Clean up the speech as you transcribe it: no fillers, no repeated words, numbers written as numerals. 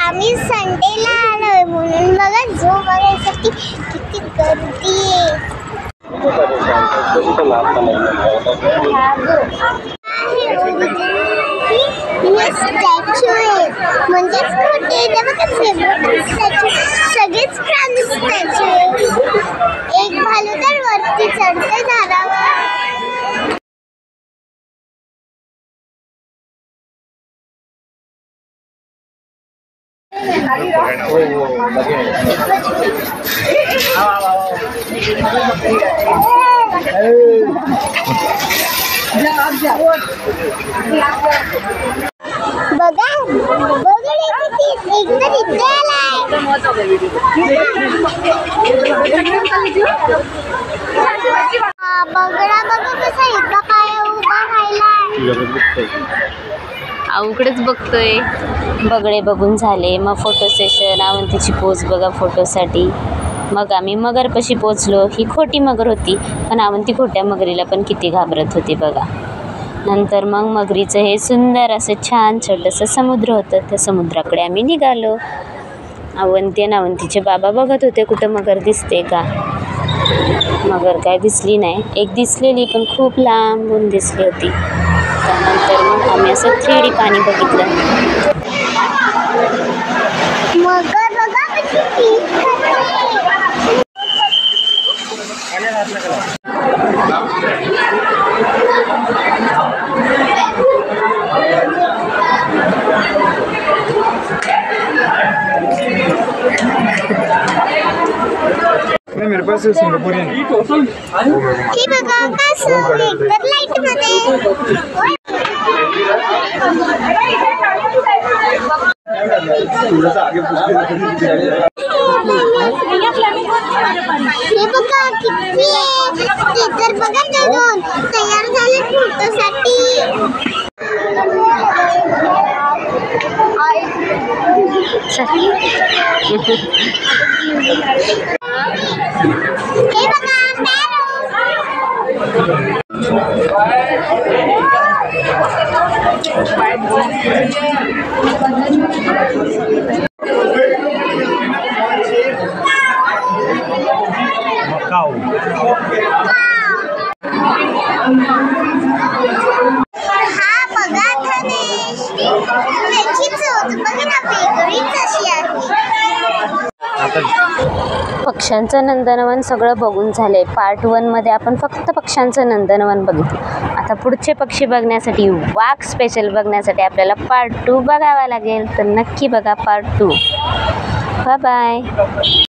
आम्ही संडेला आलोय म्हणून बघा झू बघायसाठी किती गर्दी आहे. स्टॅच्यू आहे म्हणजेच सगळेच प्राणी स्टॅच्यू आहे. एक भालू तर वरती चढते झाडावर. बघा एकदम इथे आलाय. बगडा बघा कसा इथं काय उभा राहिलाय. आऊकडेच बघतोय. बगडे बघून झाले, मग फोटो सेशन. अवंतीची पोज बघा फोटोसाठी. मग आम्ही मगरपाशी पोचलो. ही खोटी मगर होती, पण अवंती खोट्या मगरीला पण किती घाबरत होती बघा. नंतर मग मगरीचं हे सुंदर असं छान छोटंसं समुद्र होतं. त्या समुद्राकडे आम्ही निघालो. अवंती आणि अवंतीचे बाबा बघत होते कुठं मगर दिसते का. मगर काय दिसली नाही. एक दिसलेली पण खूप लांबून दिसली होती. त्यानंतर मग आम्ही असं 3D पाणी बघितलं. मगर बघा कशी मेरे पास सिंगापुरियन ही बघा कसं एकदम लाईट मध्ये. हे बघा किती ते तर बघा दोन तयार झाले फोटोसाठी. हे बघा मकाऊ. हा बघा धनेश त्याची चोच बघा ना वेगळीच अशी आहे. पक्ष्यांचं नंदनवन सगळं बघून झालंय. पार्ट 1 मध्ये आपण फक्त पक्ष्यांचं नंदनवन बघितलं. आता पुढचे पक्षी बघण्यासाठी, वाघ स्पेशल बघण्यासाठी आपल्याला पार्ट 2 बघावा लागेल. तर नक्की बघा पार्ट 2. Bye bye.